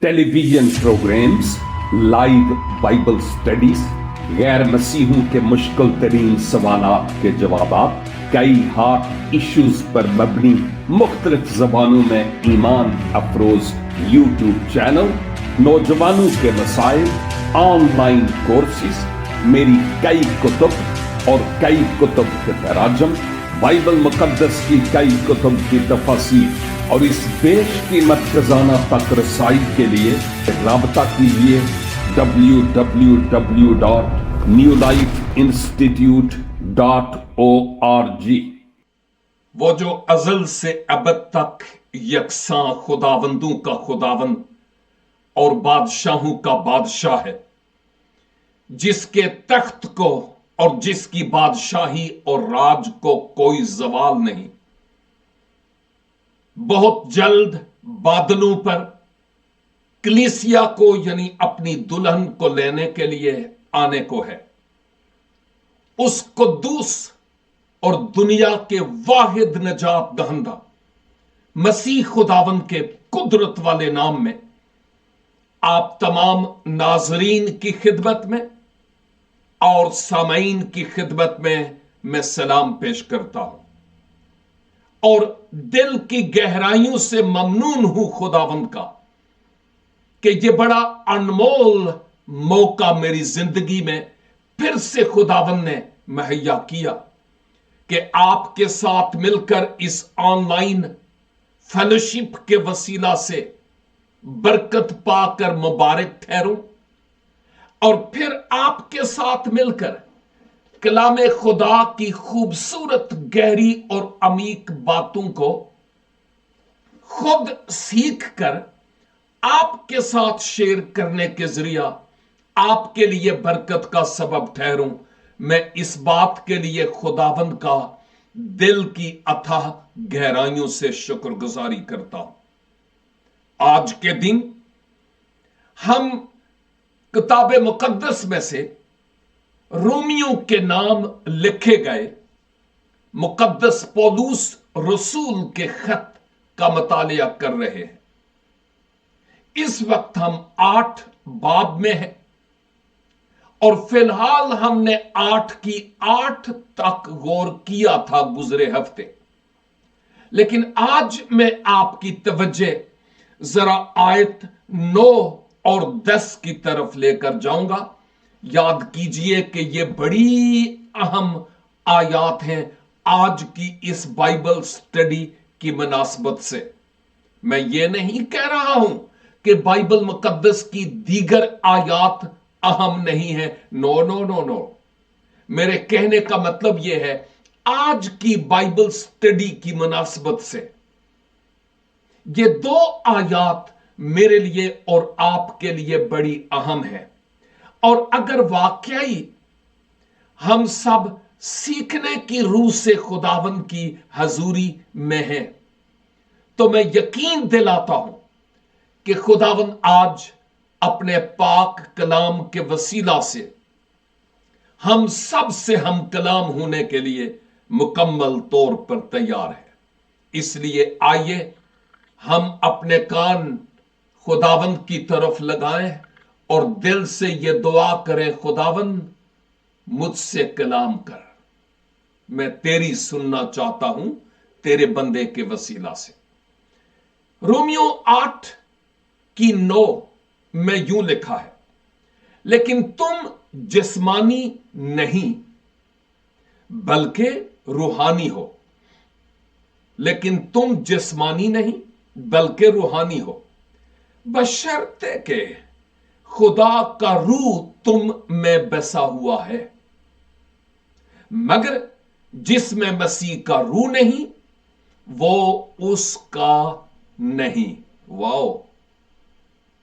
Television programmes, live Bible studies, गैर मसीहों के मुश्किल तरीन सवालात के जवाबात, कई हॉट इश्यूज पर मबनी मुख्तलिफ जबानों में ईमान अफरोज यूट्यूब चैनल, नौजवानों के मसाइल, ऑनलाइन कोर्सेज, मेरी कई कुतुब और कई कुतुब के तराजम, बाइबल मुकद्दस की कई कुतुब की तफसीर और इस बेशकीमत खजाना तक रसाई के लिए राबता कीजिए www.newlifeinstitute.org। वो जो अज़ल से अबद तक यकसां खुदावंदों का खुदावंद और बादशाहों का बादशाह है, जिसके तख्त को और जिसकी बादशाही और राज को कोई जवाल नहीं, बहुत जल्द बादलों पर कलीसिया को यानी अपनी दुल्हन को लेने के लिए आने को है। उस कुद्दूस और दुनिया के वाहिद नजात दहंदा मसीह खुदावंद के कुदरत वाले नाम में आप तमाम नाजरीन की खिदमत में और सामईन की खिदमत में मैं सलाम पेश करता हूं और दिल की गहराइयों से ममनून हूं खुदावंद का कि यह बड़ा अनमोल मौका मेरी जिंदगी में फिर से खुदावंद ने मुहैया किया कि आपके साथ मिलकर इस ऑनलाइन फेलोशिप के वसीला से बरकत पाकर मुबारक ठहरूं और फिर आपके साथ मिलकर कलामे खुदा की खूबसूरत गहरी और अमीक बातों को खुद सीख कर आपके साथ शेयर करने के जरिया आपके लिए बरकत का सबब ठहरूं। मैं इस बात के लिए खुदावंद का दिल की अथाह गहराइयों से शुक्रगुजारी करता हूं। आज के दिन हम किताब मुकद्दस में से रोमियो के नाम लिखे गए मुकद्दस पौलुस रसूल के खत का मुतालिया कर रहे हैं। इस वक्त हम 8 बाब में हैं और फिलहाल हमने 8 की 8 तक गौर किया था गुजरे हफ्ते, लेकिन आज मैं आपकी तवज्जो जरा आयत 9 और 10 की तरफ लेकर जाऊंगा। याद कीजिए कि ये बड़ी अहम आयात हैं आज की इस बाइबल स्टडी की मुनासबत से। मैं ये नहीं कह रहा हूं कि बाइबल मुकद्दस की दीगर आयात अहम नहीं है। नो नो नो नो, मेरे कहने का मतलब यह है आज की बाइबल स्टडी की मुनासबत से ये 2 आयात मेरे लिए और आपके लिए बड़ी अहम है। और अगर वाकई हम सब सीखने की रूह से खुदावंद की हजूरी में हैं, तो मैं यकीन दिलाता हूं कि खुदावंद आज अपने पाक कलाम के वसीला से हम सब से हम कलाम होने के लिए मुकम्मल तौर पर तैयार है। इसलिए आइए हम अपने कान खुदावंद की तरफ लगाएं और दिल से ये दुआ करें, खुदावंद मुझसे कलाम कर, मैं तेरी सुनना चाहता हूं तेरे बंदे के वसीला से। रोमियो 8 की 9 में यूं लिखा है, लेकिन तुम जिस्मानी नहीं बल्कि रूहानी हो। लेकिन तुम जिस्मानी नहीं बल्कि रूहानी हो, बशर्ते के खुदा का रूह तुम में बसा हुआ है। मगर जिसमें मसीह का रूह नहीं वो उसका नहीं। वाओ,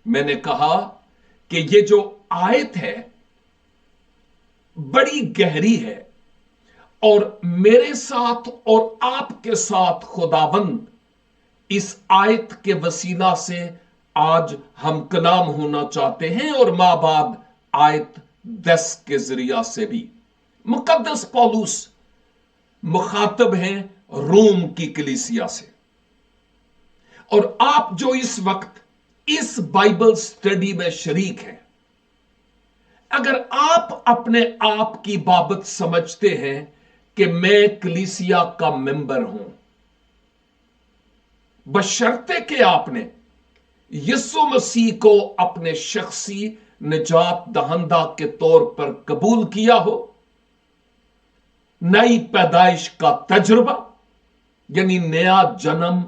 मैंने कहा कि ये जो आयत है बड़ी गहरी है और मेरे साथ और आपके साथ खुदाबंद इस आयत के वसीला से आज हम कलाम होना चाहते हैं और मां बाद आयत 10 के जरिया से भी। मुकद्दस पौलुस मुखातब हैं रोम की कलीसिया से और आप जो इस वक्त इस बाइबल स्टडी में शरीक हैं, अगर आप अपने आप की बाबत समझते हैं कि मैं कलीसिया का मेंबर हूं, बशर्ते कि आपने यीशु मसीह को अपने शख्सी निजात दहंदा के तौर पर कबूल किया हो, नई पैदाइश का तजुर्बा यानी नया जन्म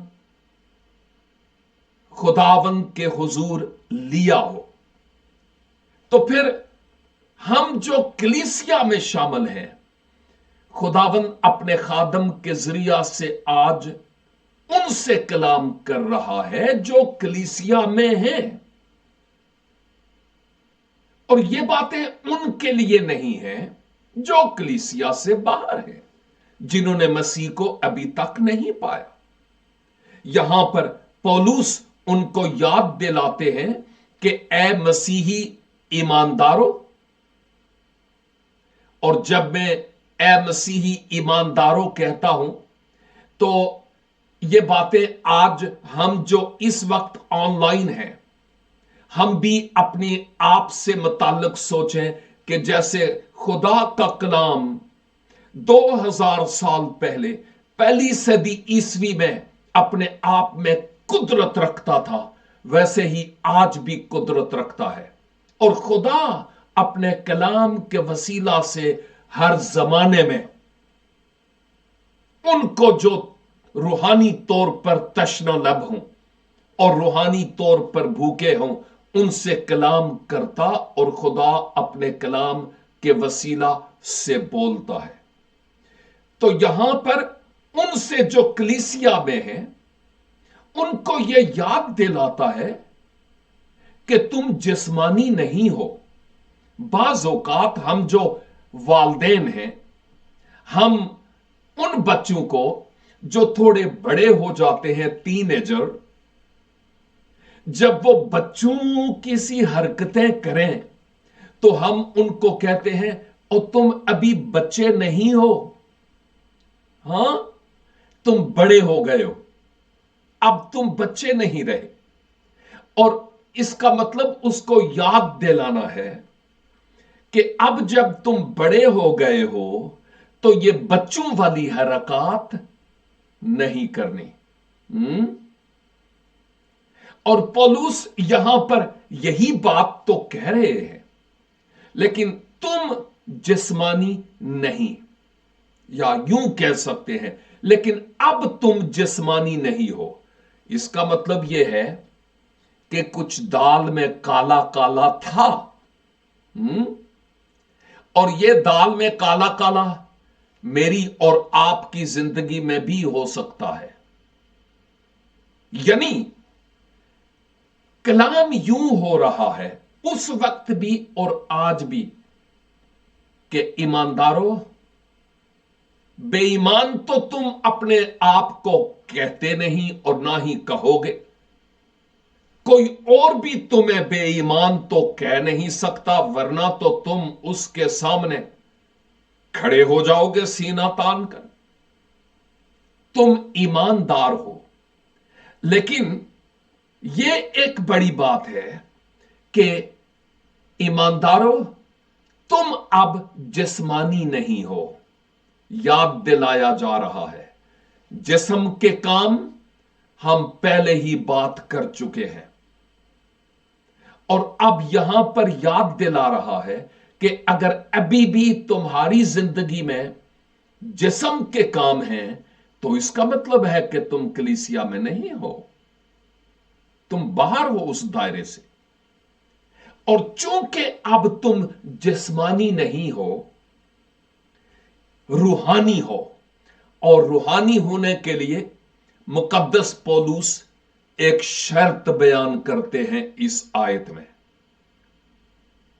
खुदावन के हुजूर लिया हो, तो फिर हम जो कलीसिया में शामिल हैं, खुदावन अपने खादम के जरिया से आज उनसे कलाम कर रहा है जो कलीसिया में हैं। और ये बातें उनके लिए नहीं हैं जो कलीसिया से बाहर हैं, जिन्होंने मसीह को अभी तक नहीं पाया। यहां पर पौलुस उनको याद दिलाते हैं कि ए मसीही ईमानदारों, और जब मैं ए मसीही ईमानदारों कहता हूं तो ये बातें आज हम जो इस वक्त ऑनलाइन हैं, हम भी अपने आप से मुताल्लिक सोचें कि जैसे खुदा का कलाम 2000 साल पहले पहली सदी ईसवी में अपने आप में कुदरत रखता था, वैसे ही आज भी कुदरत रखता है। और खुदा अपने कलाम के वसीला से हर जमाने में उनको जो रूहानी तौर पर तशना लब हों और रूहानी तौर पर भूखे हों, उनसे कलाम करता, और खुदा अपने कलाम के वसीला से बोलता है। तो यहां पर उनसे जो कलीसिया में है, उनको यह याद दिलाता है कि तुम जिस्मानी नहीं हो। बाज़ औकात हम जो वालदेन हैं, हम उन बच्चों को जो थोड़े बड़े हो जाते हैं, टीनेजर, जब वो बच्चों की सी हरकतें करें तो हम उनको कहते हैं और तुम अभी बच्चे नहीं हो, हां तुम बड़े हो गए हो, अब तुम बच्चे नहीं रहे। और इसका मतलब उसको याद दिलाना है कि अब जब तुम बड़े हो गए हो तो ये बच्चों वाली हरकत नहीं करनी। और पौलुस यहां पर यही बात तो कह रहे हैं, लेकिन तुम जिस्मानी नहीं, या यूं कह सकते हैं, लेकिन अब तुम जिस्मानी नहीं हो। इसका मतलब यह है कि कुछ दाल में काला काला था, और यह दाल में काला काला मेरी और आपकी जिंदगी में भी हो सकता है। यानी कलाम यूं हो रहा है उस वक्त भी और आज भी कि ईमानदारों, बेईमान तो तुम अपने आप को कहते नहीं और ना ही कहोगे, कोई और भी तुम्हें बेईमान तो कह नहीं सकता, वरना तो तुम उसके सामने खड़े हो जाओगे सीना तान कर। तुम ईमानदार हो, लेकिन यह एक बड़ी बात है कि ईमानदारों, तुम अब जिस्मानी नहीं हो। याद दिलाया जा रहा है, जिस्म के काम हम पहले ही बात कर चुके हैं, और अब यहां पर याद दिला रहा है कि अगर अभी भी तुम्हारी जिंदगी में जिस्म के काम हैं, तो इसका मतलब है कि तुम कलीसिया में नहीं हो, तुम बाहर हो उस दायरे से। और चूंकि अब तुम जिस्मानी नहीं हो, रूहानी हो, और रूहानी होने के लिए मुकद्दस पौलुस एक शर्त बयान करते हैं इस आयत में।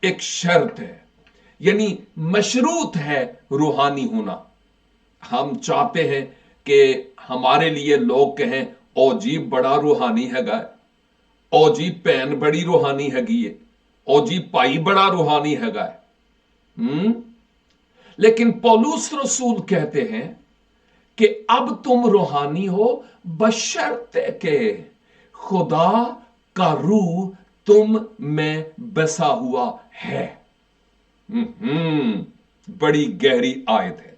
एक शर्त है, यानी मशरूत है रूहानी होना। हम चाहते हैं कि हमारे लिए लोग कहें, ओ जी बड़ा रूहानी हैगा, ओ जी भैन बड़ी रूहानी हैगी है, ओ जी भाई बड़ा रूहानी हैगा। लेकिन पौलुस रसूल कहते हैं कि अब तुम रूहानी हो बशर्ते के खुदा का रूह तुम में बसा हुआ है। बड़ी गहरी आयत है,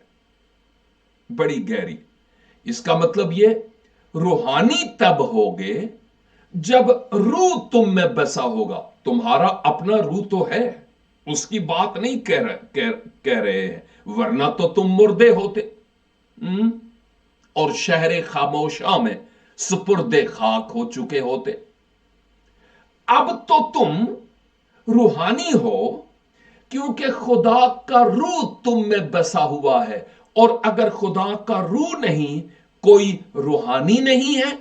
बड़ी गहरी। इसका मतलब ये रूहानी तब होगे जब रूह तुम में बसा होगा। तुम्हारा अपना रूह तो है, उसकी बात नहीं कह रहे हैं, वरना तो तुम मुर्दे होते और शहर खामोशा में सुपुर्दे खाक हो चुके होते। अब तो तुम रूहानी हो क्योंकि खुदा का रूह तुम में बसा हुआ है। और अगर खुदा का रूह नहीं, कोई रूहानी नहीं है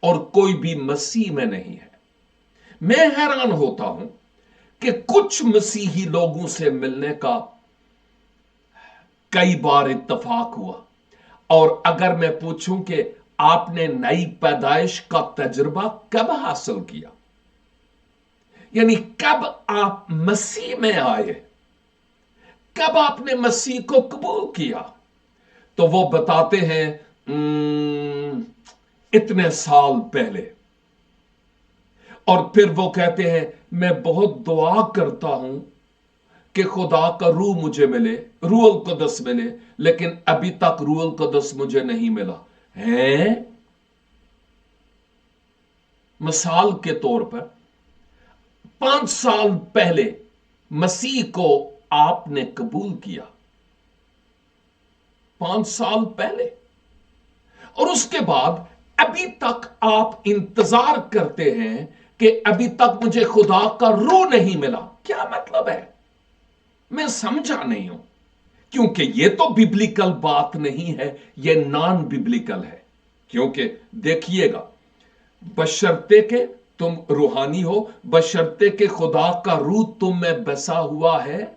और कोई भी मसीह में नहीं है। मैं हैरान होता हूं कि कुछ मसीही लोगों से मिलने का कई बार इत्तेफाक हुआ, और अगर मैं पूछूं कि आपने नई पैदाइश का तजुर्बा कब हासिल किया, यानी कब आप मसीह में आए, कब आपने मसीह को कबूल किया, तो वो बताते हैं इतने साल पहले। और फिर वो कहते हैं मैं बहुत दुआ करता हूं कि खुदा का रूह मुझे मिले, रूह अल कुदस मिले, लेकिन अभी तक रूह अल कुदस मुझे नहीं मिला है। मिसाल के तौर पर 5 साल पहले मसीह को आपने कबूल किया, 5 साल पहले, और उसके बाद अभी तक आप इंतजार करते हैं कि अभी तक मुझे खुदा का रूह नहीं मिला। क्या मतलब है? मैं समझा नहीं हूं, क्योंकि यह तो बिब्लिकल बात नहीं है, यह नॉन बिब्लिकल है। क्योंकि देखिएगा, बशर्ते के तुम रूहानी हो, बशर्ते के खुदा का रूह तुम में बसा हुआ है,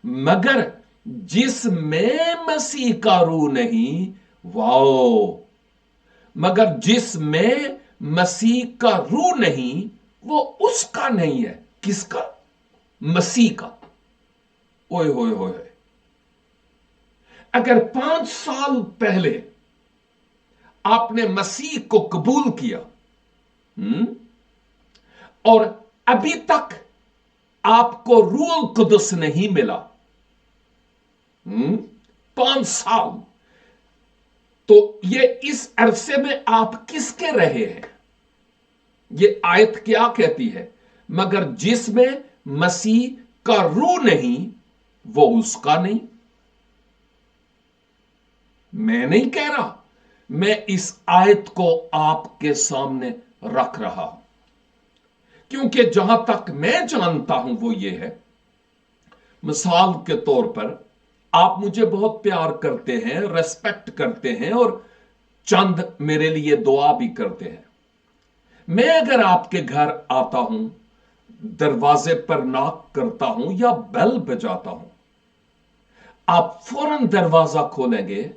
मगर जिसमें मसीह का रूह नहीं, वाओ, मगर जिसमें मसीह का रूह नहीं, वो उसका नहीं है। किसका? मसीह का। ओए होए होए, अगर 5 साल पहले आपने मसीह को कबूल किया और अभी तक आपको रूह अल कुदस नहीं मिला, 5 साल, तो ये इस अरसे में आप किसके रहे हैं? ये आयत क्या कहती है? मगर जिसमें मसीह का रूह नहीं, वो उसका नहीं। मैं नहीं कह रहा, मैं इस आयत को आपके सामने रख रहा हूं, क्योंकि जहां तक मैं जानता हूं वो ये है। मिसाल के तौर पर, आप मुझे बहुत प्यार करते हैं, रेस्पेक्ट करते हैं और चंद मेरे लिए दुआ भी करते हैं। मैं अगर आपके घर आता हूं, दरवाजे पर नॉक करता हूं या बेल बजाता हूं, आप फौरन दरवाजा खोलेंगे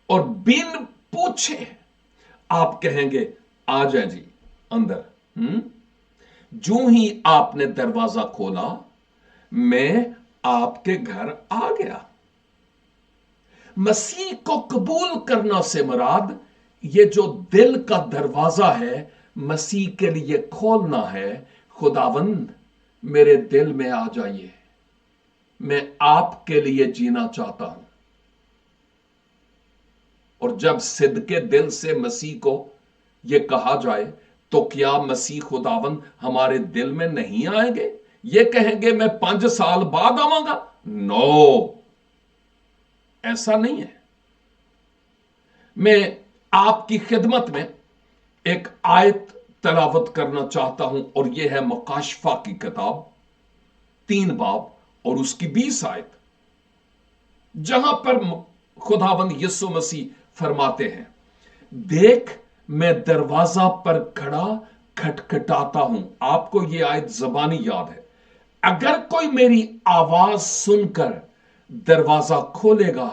और बिन पूछे आप कहेंगे आ जाए जी अंदर। जो ही आपने दरवाजा खोला, मैं आपके घर आ गया। मसीह को कबूल करना से मुराद ये जो दिल का दरवाजा है, मसीह के लिए खोलना है। खुदावंद, मेरे दिल में आ जाइए, मैं आपके लिए जीना चाहता हूं। और जब सिद्के दिल से मसीह को यह कहा जाए, तो क्या मसीह खुदावंद हमारे दिल में नहीं आएंगे? ये कहेंगे मैं 5 साल बाद आवांगा? नो, ऐसा नहीं है। मैं आपकी खिदमत में एक आयत तलावत करना चाहता हूं, और यह है मुकाशफा की किताब 3 बाब और उसकी 20 आयत, जहां पर खुदावंद यीशु मसीह फरमाते हैं, देख मैं दरवाजा पर खड़ा खटखटाता हूं। आपको यह आयत जबानी याद है। अगर कोई मेरी आवाज सुनकर दरवाजा खोलेगा,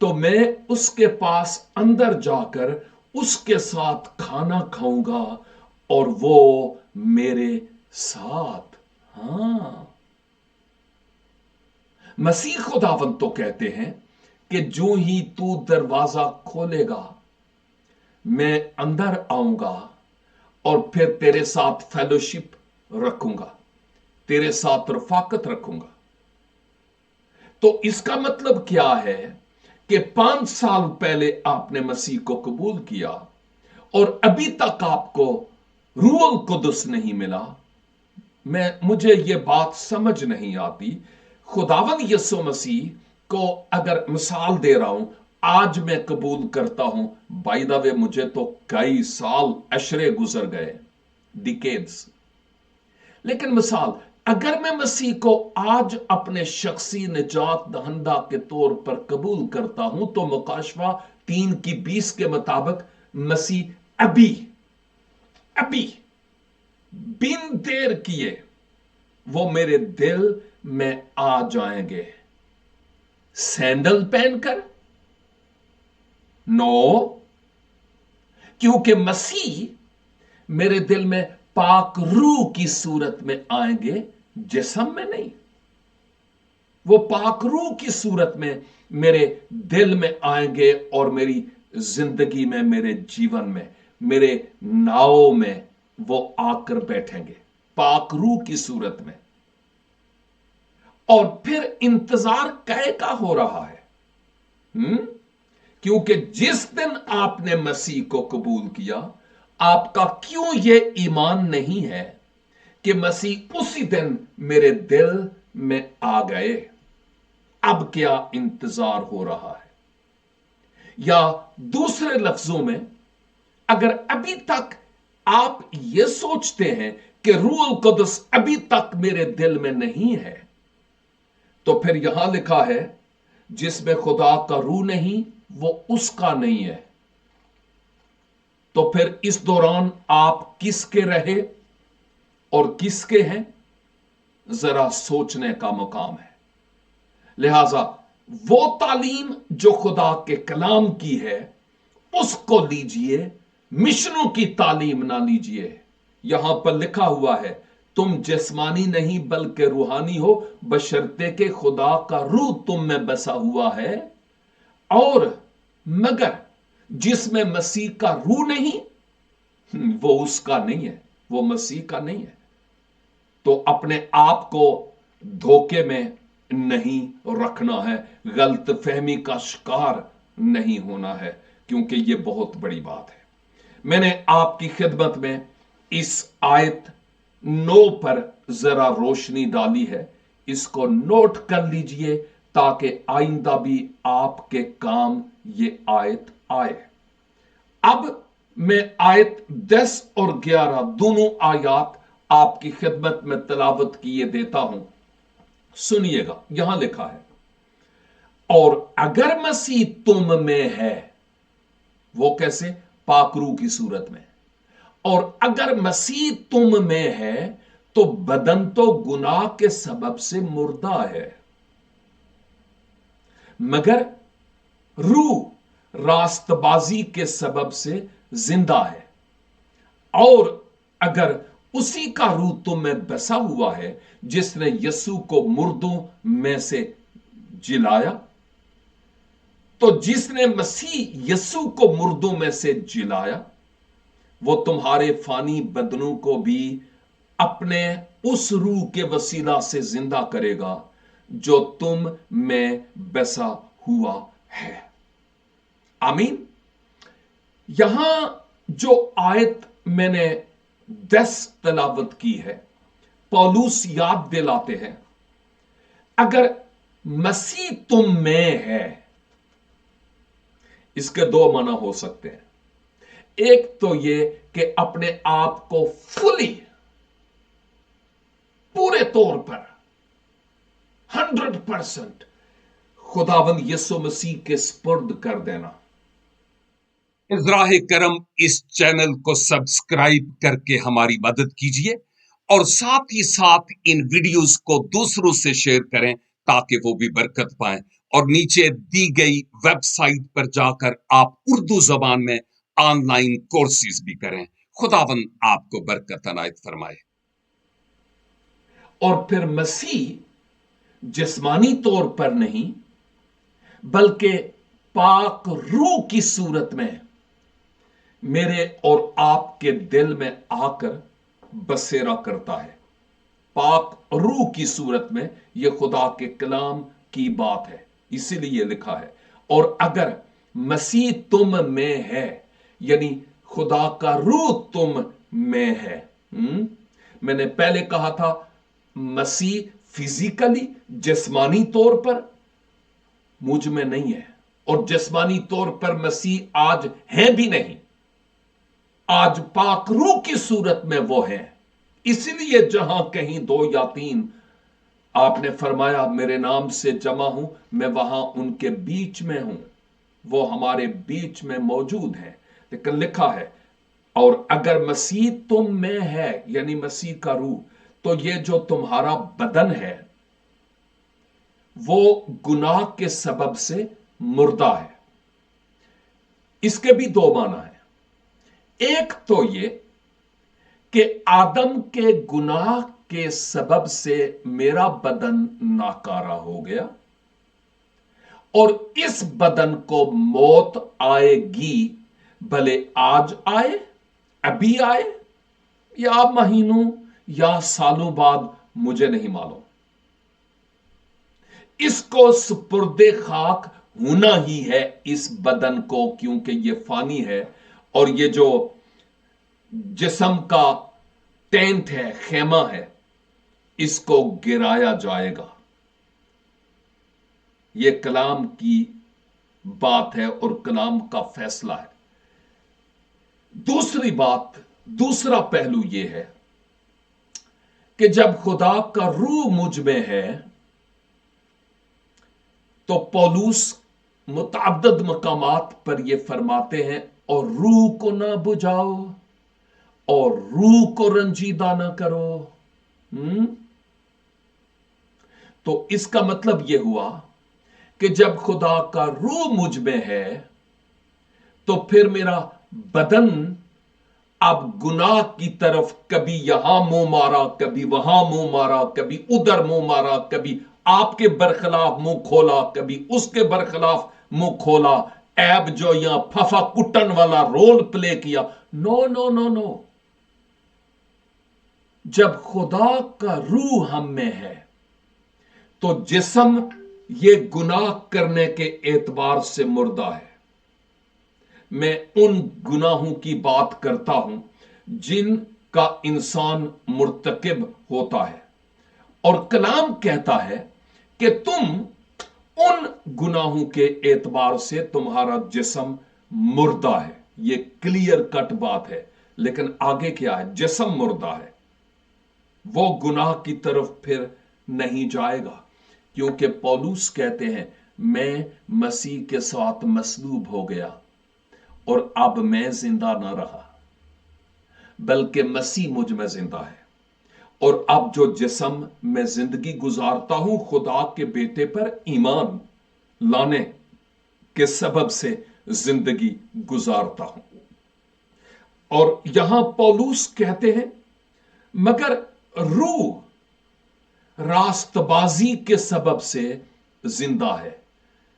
तो मैं उसके पास अंदर जाकर उसके साथ खाना खाऊंगा और वो मेरे साथ। हां, मसीह खुदावंद तो कहते हैं कि जो ही तू दरवाजा खोलेगा, मैं अंदर आऊंगा और फिर तेरे साथ फेलोशिप रखूंगा, तेरे साथ रफाकत रखूंगा। तो इसका मतलब क्या है कि 5 साल पहले आपने मसीह को कबूल किया और अभी तक आपको रूहुल कुदस नहीं मिला। मुझे यह बात समझ नहीं आती। खुदावंद यीशु मसीह को अगर मिसाल दे रहा हूं, आज मैं कबूल करता हूं, बाय द वे मुझे तो कई साल अशरे गुजर गए, डिकेड्स। लेकिन मिसाल, अगर मैं मसीह को आज अपने शख्सी निजात दहंदा के तौर पर कबूल करता हूं, तो मुकाशवा 3:20 के मुताबिक मसीह अभी अभी बिन देर किए वो मेरे दिल में आ जाएंगे। सैंडल पहनकर? नो, क्योंकि मसीह मेरे दिल में पाक रूह की सूरत में आएंगे, जिस्म में नहीं। वो पाक रूह की सूरत में मेरे दिल में आएंगे और मेरी जिंदगी में, मेरे जीवन में, मेरे नाव में वो आकर बैठेंगे, पाक रूह की सूरत में। और फिर इंतजार कै का हो रहा है? क्योंकि जिस दिन आपने मसीह को कबूल किया, आपका क्यों यह ईमान नहीं है कि मसीह उसी दिन मेरे दिल में आ गए? अब क्या इंतजार हो रहा है? या दूसरे लफ्जों में, अगर अभी तक आप यह सोचते हैं कि रूहुल कुदस अभी तक मेरे दिल में नहीं है, तो फिर यहां लिखा है जिसमें खुदा का रूह नहीं, वो उसका नहीं है। तो फिर इस दौरान आप किसके रहे और किसके हैं, जरा सोचने का मुकाम है। लिहाजा वो तालीम जो खुदा के कलाम की है उसको लीजिए, मिशनों की तालीम ना लीजिए। यहां पर लिखा हुआ है, तुम जिस्मानी नहीं बल्कि रूहानी हो, बशर्ते के खुदा का रूह तुम में बसा हुआ है। और मगर जिसमें मसीह का रूह नहीं, वो उसका नहीं है, वो मसीह का नहीं है। तो अपने आप को धोखे में नहीं रखना है, गलत फहमी का शिकार नहीं होना है, क्योंकि यह बहुत बड़ी बात है। मैंने आपकी खिदमत में इस आयत 9 पर जरा रोशनी डाली है, इसको नोट कर लीजिए ताकि आइंदा भी आपके काम ये आयत आए। अब मैं आयत 10 और 11 दोनों आयत आपकी खिदमत में तिलावत किए देता हूं, सुनिएगा। यहां लिखा है, और अगर मसीह तुम में है, वो कैसे? पाक रूह की सूरत में। और अगर मसीह तुम में है तो बदन तो गुनाह के सबब से मुर्दा है, मगर रूह रास्तबाजी के सबब से जिंदा है। और अगर उसी का रूह तुम में बसा हुआ है जिसने यीशु को मुर्दों में से जिलाया, तो जिसने मसीह यीशु को मुर्दों में से जिलाया, वो तुम्हारे फानी बदनों को भी अपने उस रूह के वसीला से जिंदा करेगा जो तुम में बसा हुआ है। आमीन। यहां जो आयत मैंने 10 तिलावत की है, पौलुस याद दिलाते हैं, अगर मसीह तुम में है, इसके 2 माना हो सकते हैं। एक तो ये कि अपने आप को फुली, पूरे तौर पर 100% खुदावंद यीशु मसीह के स्पुर्द कर देना। इज़राह करम इस चैनल को सब्सक्राइब करके हमारी मदद कीजिए और साथ ही साथ इन वीडियोस को दूसरों से शेयर करें ताकि वो भी बरकत पाएं। और नीचे दी गई वेबसाइट पर जाकर आप उर्दू जबान में ऑनलाइन कोर्सेज भी करें। खुदावंद आपको बरकत अनायत फरमाए। और फिर मसीह जिस्मानी तौर पर नहीं बल्कि पाक रूह की सूरत में मेरे और आपके दिल में आकर बसेरा करता है। पाक रूह की सूरत में यह खुदा के कलाम की बात है, इसीलिए लिखा है। और अगर मसीह तुम में है, यानी खुदा का रूह तुम में है। मैंने पहले कहा था मसीह फिजिकली जिस्मानी तौर पर मुझ में नहीं है, और जिस्मानी तौर पर मसीह आज है भी नहीं। आज पाक रूह की सूरत में वो है। इसलिए जहां कहीं दो या तीन, आपने फरमाया मेरे नाम से जमा हूं, मैं वहां उनके बीच में हूं। वो हमारे बीच में मौजूद है। लेकिन लिखा है, और अगर मसीह तुम में है, यानी मसीह का रूह, तो ये जो तुम्हारा बदन है वो गुनाह के सबब से मुर्दा है। इसके भी दो माना है। एक तो ये कि आदम के गुनाह के सबब से मेरा बदन नाकारा हो गया, और इस बदन को मौत आएगी, भले आज आए, अभी आए, या महीनों या सालों बाद, मुझे नहीं मालूम। इसको सुपुर्दे खाक होना ही है इस बदन को, क्योंकि ये फानी है। और ये जो जिस्म का टेंट है, खेमा है, इसको गिराया जाएगा। ये कलाम की बात है और कलाम का फैसला है। दूसरी बात, दूसरा पहलू यह है कि जब खुदा का रूह मुझ में है, तो पौलुस मुतअद्दिद मकामात पर यह फरमाते हैं, और रूह को ना बुझाओ और रूह को रंजीदा ना करो। तो इसका मतलब यह हुआ कि जब खुदा का रूह मुझ में है, तो फिर मेरा बदन अब गुनाह की तरफ कभी यहां मुंह मारा, कभी वहां मुंह मारा, कभी उधर मुंह मारा, कभी आपके बरखिलाफ मुंह खोला, कभी उसके बरखिलाफ मुंह खोला, ऐब जो यहां फफा कुटन वाला रोल प्ले किया। No no no no. जब खुदा का रूह हम में है, तो जिस्म ये गुनाह करने के एतबार से मुर्दा है। मैं उन गुनाहों की बात करता हूं जिनका इंसान मुर्तकिब होता है, और कलाम कहता है कि तुम उन गुनाहों के एतबार से तुम्हारा जिस्म मुर्दा है। यह क्लियर कट बात है। लेकिन आगे क्या है? जिस्म मुर्दा है, वो गुनाह की तरफ फिर नहीं जाएगा, क्योंकि पौलुस कहते हैं मैं मसीह के साथ मसलूब हो गया, और अब मैं जिंदा ना रहा, बल्कि मसीह मुझ में जिंदा है। और अब जो जिस्म में जिंदगी गुजारता हूं, खुदा के बेटे पर ईमान लाने के सबब से जिंदगी गुजारता हूं। और यहां पौलुस कहते हैं मगर रूह रास्तबाजी के सबब से जिंदा है।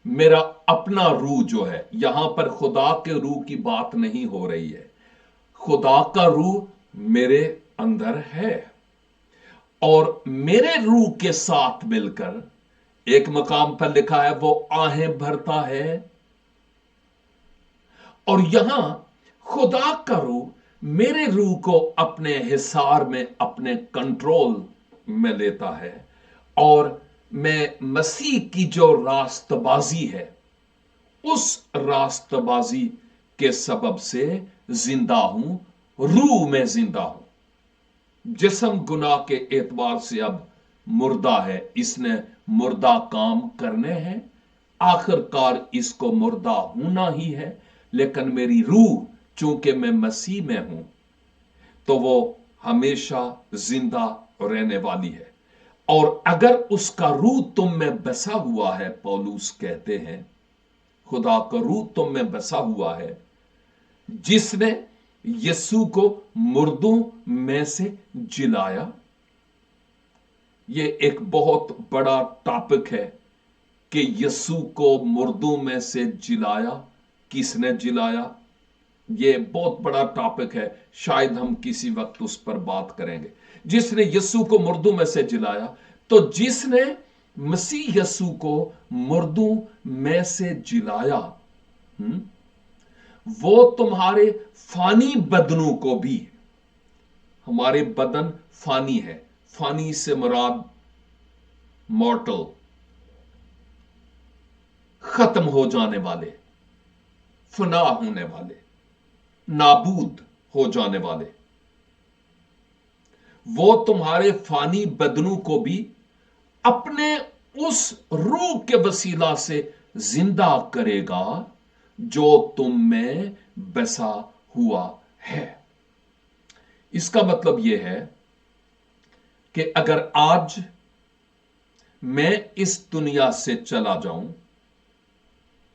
मेरा अपना रूह जो है, यहां पर खुदा के रूह की बात नहीं हो रही है। खुदा का रूह मेरे अंदर है, और मेरे रूह के साथ मिलकर, एक मकाम पर लिखा है वो आहें भरता है। और यहां खुदा का रूह मेरे रूह को अपने हिसार में, अपने कंट्रोल में लेता है, और मैं मसीह की जो रास्तबाजी है, उस रास्तबाजी के सबब से जिंदा हूं, रूह में जिंदा हूं। जिस्म गुनाह के एतबार से अब मुर्दा है, इसने मुर्दा काम करने हैं, आखिरकार इसको मुर्दा होना ही है। लेकिन मेरी रूह, चूंकि मैं मसीह में हूं, तो वो हमेशा जिंदा रहने वाली है। और अगर उसका रूह तुम में बसा हुआ है, पौलुस कहते हैं खुदा का रूह तुम में बसा हुआ है, जिसने यीशु को मुर्दों में से जिलाया। यह एक बहुत बड़ा टॉपिक है कि यीशु को मुर्दों में से जिलाया। किसने जिलाया? یہ بہت بڑا ٹاپک ہے, شاید ہم کسی وقت اس پر بات کریں گے. جس نے یسوع کو مردوں میں سے جلایا, تو جس نے مسیح یسوع کو مردوں میں سے جلایا, وہ تمہارے فانی بدنوں کو بھی, ہمارے بدن فانی ہے, فانی سے مراد مورٹل, ختم ہو جانے والے, فنا ہونے والے, نابود ہو جانے والے, وہ تمہارے فانی بدنوں کو بھی اپنے اس روح کے وسیلہ سے زندہ کرے گا جو تم میں بسا ہوا ہے. اس کا مطلب یہ ہے کہ اگر آج میں اس دنیا سے چلا جاؤں,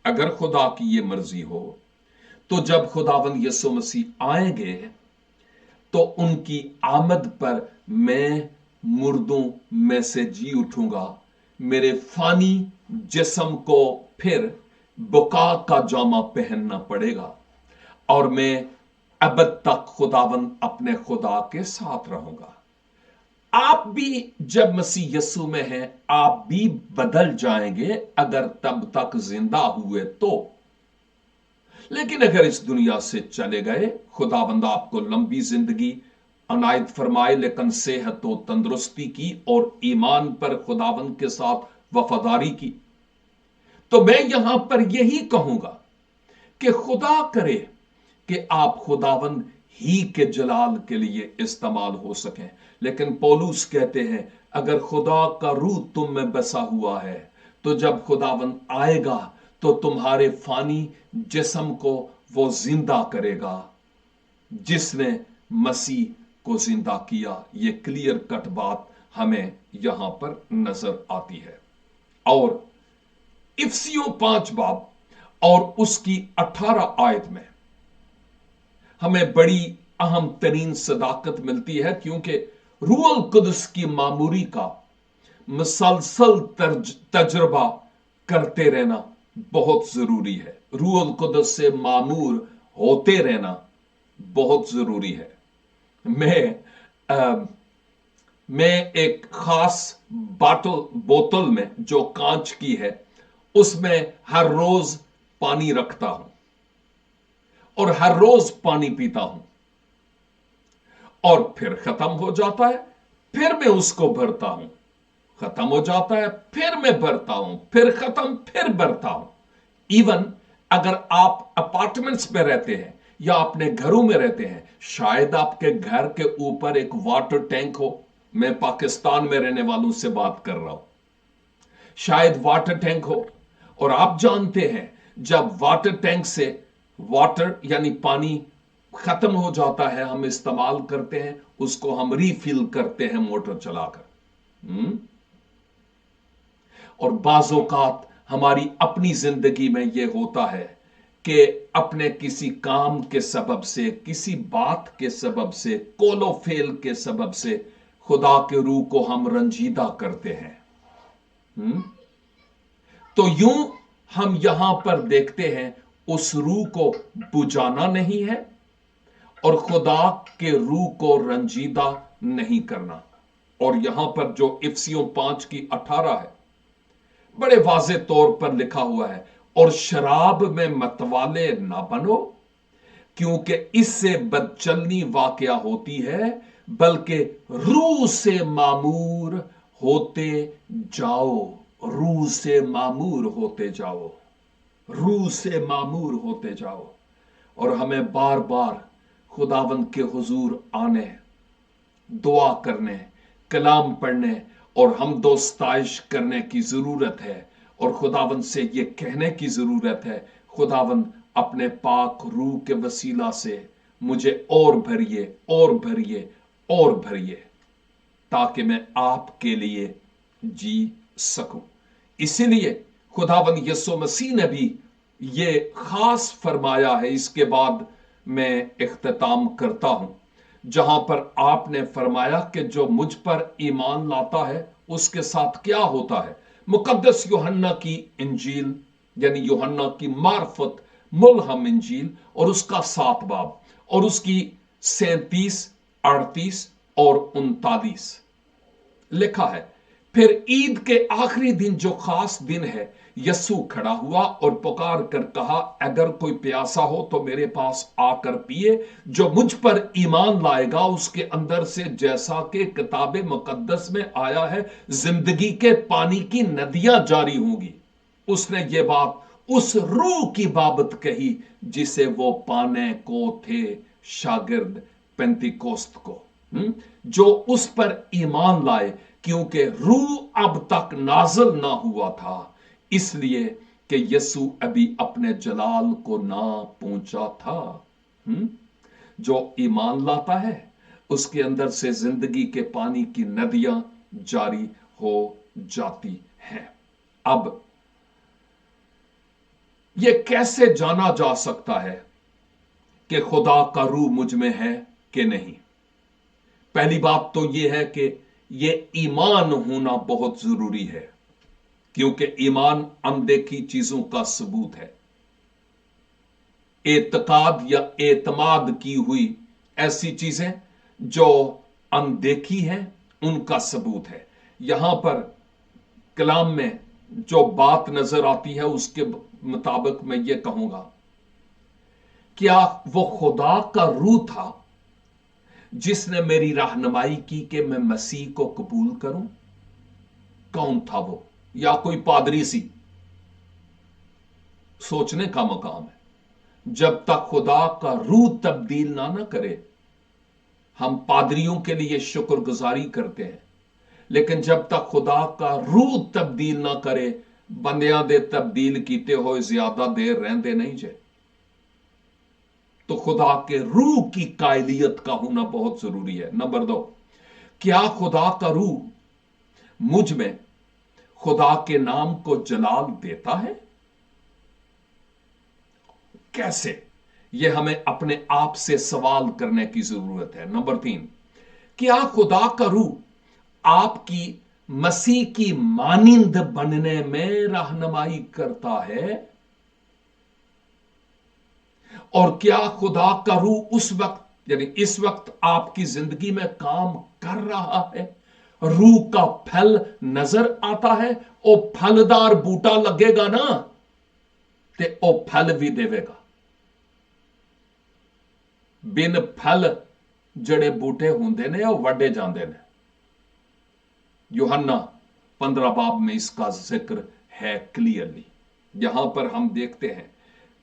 اگر خدا کی یہ مرضی ہو, تو جب خداوند یسوع مسیح آئیں گے تو ان کی آمد پر میں مردوں میں سے جی اٹھوں گا. میرے فانی جسم کو پھر بقا کا جامہ پہننا پڑے گا, اور میں ابد تک خداوند اپنے خدا کے ساتھ رہوں گا. آپ بھی جب مسیح یسوع میں ہیں, آپ بھی بدل جائیں گے اگر تب تک زندہ ہوئے تو. لیکن اگر اس دنیا سے چلے گئے, خداوند آپ کو لمبی زندگی عنایت فرمائے, لیکن صحت و تندرستی کی اور ایمان پر خداوند کے ساتھ وفاداری کی, تو میں یہاں پر یہی کہوں گا کہ خدا کرے کہ آپ خداوند ہی کے جلال کے لیے استعمال ہو سکیں. لیکن پولس کہتے ہیں اگر خدا کا روح تم میں بسا ہوا ہے, تو جب خداوند آئے گا تو تمہارے فانی جسم کو وہ زندہ کرے گا جس نے مسیح کو زندہ کیا. یہ کلیئر کٹ بات ہمیں یہاں پر نظر آتی ہے. اور افسیوں 5 باب اور اس کی 18 آیت میں ہمیں بڑی اہم ترین صداقت ملتی ہے, کیونکہ روح القدس کی معموری کا مسلسل تجربہ کرتے رہنا بہت ضروری ہے. روح القدس سے معمور ہوتے رہنا بہت ضروری ہے. میں ایک خاص بوتل میں جو کانچ کی ہے, اس میں ہر روز پانی رکھتا ہوں اور ہر روز پانی پیتا ہوں, اور پھر ختم ہو جاتا ہے, پھر میں اس کو بھرتا ہوں, ختم ہو جاتا ہے, پھر میں بھرتا ہوں, پھر ختم, پھر بھرتا ہوں. ایون اگر آپ اپارٹمنٹس میں رہتے ہیں یا اپنے گھروں میں رہتے ہیں, شاید آپ کے گھر کے اوپر ایک واٹر ٹینک ہو. میں پاکستان میں رہنے والوں سے بات کر رہا ہوں. شاید واٹر ٹینک ہو, اور آپ جانتے ہیں جب واٹر ٹینک سے واٹر یعنی پانی ختم ہو جاتا ہے, ہم استعمال کرتے ہیں, اس کو ہم ریفل کرتے ہیں موٹر چلا کر. اور بعض اوقات ہماری اپنی زندگی میں یہ ہوتا ہے کہ اپنے کسی کام کے سبب سے, کسی بات کے سبب سے, کول و فیل کے سبب سے خدا کے روح کو ہم رنجیدہ کرتے ہیں. تو یوں ہم یہاں پر دیکھتے ہیں اس روح کو بجھانا نہیں ہے اور خدا کے روح کو رنجیدہ نہیں کرنا. اور یہاں پر جو افسیوں 5 کی 18 ہے, بڑے واضح طور پر لکھا ہوا ہے, اور شراب میں متوالے نہ بنو, کیونکہ اس سے بدچلنی واقعہ ہوتی ہے, بلکہ روح سے معمور ہوتے جاؤ. روح سے معمور ہوتے جاؤ, روح سے معمور ہوتے جاؤ. اور ہمیں بار بار خداوند کے حضور آنے, دعا کرنے, کلام پڑھنے اور حمد و ستائش کرنے کی ضرورت ہے, اور خداوند سے یہ کہنے کی ضرورت ہے, خداوند اپنے پاک روح کے وسیلہ سے مجھے اور بھریے, اور بھریے, اور بھریے, تاکہ میں آپ کے لیے جی سکوں. اسی لیے خداوند یسوع مسیح نے بھی یہ خاص فرمایا ہے. اس کے بعد میں اختتام کرتا ہوں, جہاں پر آپ نے فرمایا کہ جو مجھ پر ایمان لاتا ہے اس کے ساتھ کیا ہوتا ہے. مقدس یوحنا کی انجیل یعنی یوحنا کی معرفت मुलहम इंजील और उसका 7 बाब और उसकी 37, 38 और 39 लिखा है। फिर ईद के आखिरी दिन जो खास दिन है, यस्सु खड़ा हुआ और पुकार कर कहा, अगर कोई प्यासा हो तो मेरे पास आकर पिए। जो मुझ पर ईमान लाएगा उसके अंदर से, जैसा कि किताब मुकद्दस में आया है, जिंदगी के पानी की नदियां जारी होंगी। उसने ये बात उस रूह की बाबत कही जिसे वो पाने को थे शागिर्द पेंतिकोस्त को, जो उस पर ईमान लाए, क्योंकि रूह अब तक नाज़िल ना हुआ था, इसलिए कि यीशु अभी अपने जलाल को ना पहुंचा था। जो ईमान लाता है उसके अंदर से जिंदगी के पानी की नदियां जारी हो जाती हैं। अब यह कैसे जाना जा सकता है कि खुदा का रूह मुझ में है कि नहीं? पहली बात तो यह है कि यह ईमान होना बहुत जरूरी है, क्योंकि ईमान अनदेखी चीजों का सबूत है। एतकाद या एतमाद की हुई ऐसी चीजें जो अनदेखी हैं, उनका सबूत है। यहां पर कलाम में जो बात नजर आती है उसके मुताबिक मैं ये कहूंगा, क्या वो खुदा का रूह था जिसने मेरी रहनुमाई की कि मैं मसीह को कबूल करूं? कौन था वो? या कोई पादरी सी? सोचने का मकाम है। जब तक खुदा का रूह तब्दील ना करे, हम पादरियों के लिए शुक्रगुजारी करते हैं, लेकिन जब तक खुदा का रूह तब्दील ना करे, बंदियां दे तब्दील कीते हुए ज्यादा देर रहंदे नहीं जे। तो खुदा के रूह की कायलियत का होना बहुत जरूरी है। नंबर 2, क्या खुदा का रूह मुझ में खुदा के नाम को जलाल देता है? कैसे? यह हमें अपने आप से सवाल करने की जरूरत है। नंबर 3, क्या खुदा का रूह आपकी मसीह की मानिंद बनने में रहनुमाई करता है? और क्या खुदा का रूह उस वक्त यानी इस वक्त आपकी जिंदगी में काम कर रहा है? रूह का फल नजर आता है? ओ फलदार बूटा लगेगा ना, ते ओ फल भी देवेगा। बिन फल जड़े बूटे होंदे ने वो वड्डे जांदे ने। यूहन्ना 15 बाब में इसका जिक्र है क्लियरली। यहां पर हम देखते हैं,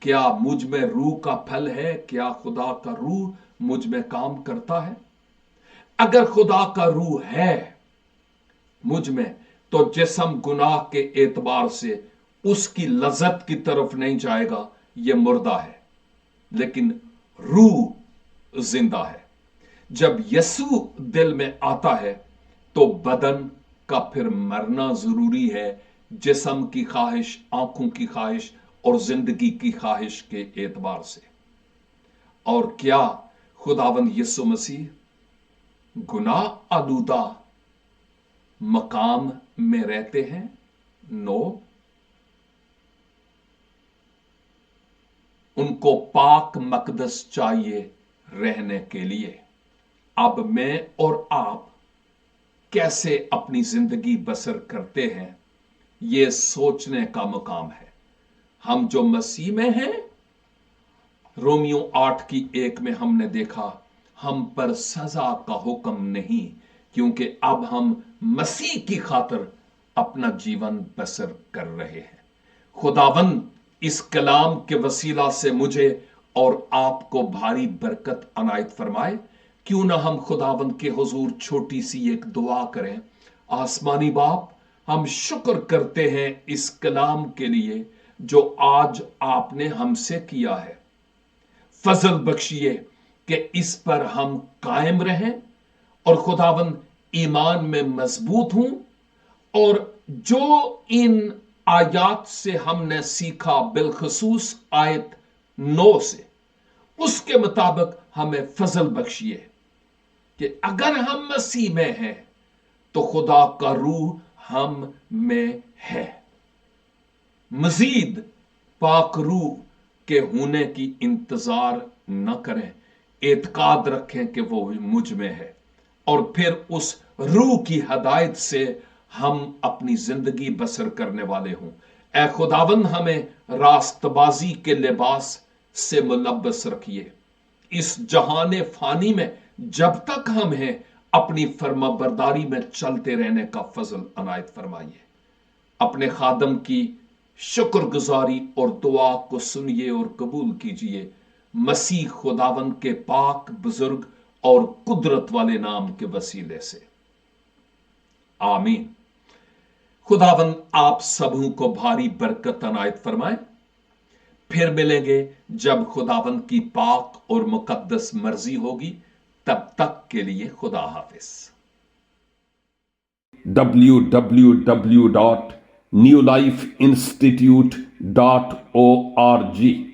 क्या मुझ में रूह का फल है? क्या खुदा का रूह मुझ में काम करता है? अगर खुदा का रूह है मुझ में, तो जिस्म गुनाह के एतबार से उसकी लज्जत की तरफ नहीं जाएगा, यह मुर्दा है, लेकिन रूह जिंदा है। जब यीशु दिल में आता है तो बदन का फिर मरना जरूरी है, जिस्म की ख्वाहिश, आंखों की ख्वाहिश और जिंदगी की ख्वाहिश के एतबार से। और क्या खुदावंद यीशु मसीह गुनाह आलूदा मकाम में रहते हैं? नो, उनको पाक मकदस चाहिए रहने के लिए। अब मैं और आप कैसे अपनी जिंदगी बसर करते हैं, यह सोचने का मकाम है। हम जो मसीह में हैं, रोमियो 8:1 में हमने देखा, हम पर सजा का हुक्म नहीं, क्योंकि अब हम मसीह की खातिर अपना जीवन बसर कर रहे हैं। खुदावंद इस कलाम के वसीला से मुझे और आपको भारी बरकत अनायत फरमाए। क्यों ना हम खुदावंद के हुजूर छोटी सी एक दुआ करें। आसमानी बाप, हम शुक्र करते हैं इस कलाम के लिए जो आज आपने हमसे किया है। फजल बख्शिए कि इस पर हम कायम रहें और खुदावंद ईमान में मजबूत हूं, और जो इन आयात से हमने सीखा, बिलखसूस आयत 9 से, उसके मुताबिक हमें फजल बख्शिए कि अगर हम मसीह में हैं तो खुदा का रूह हम में है। मजीद पाक रूह के होने की इंतजार न करें, एतकाद रखें कि वो मुझ में है, और फिर उस रूह की हदायत से हम अपनी जिंदगी बसर करने वाले हों। ऐ खुदावंद हमें रास्तबाजी के लिबास से मुलब्बस रखिए। इस जहाने फानी में जब तक हम हैं, अपनी फर्माबरदारी में चलते रहने का फजल अनायत फरमाइए। अपने खादम की शुक्रगुजारी और दुआ को सुनिए और कबूल कीजिए, मसीह खुदावंद के पाक, बुजुर्ग और कुदरत वाले नाम के वसीले से, आमीन। खुदावंद आप सबों को भारी बरकत अनायत फरमाए। फिर मिलेंगे जब खुदावंद की पाक और मुकद्दस मर्जी होगी। तब तक के लिए खुदा हाफिज। www.newlifeinstitute.org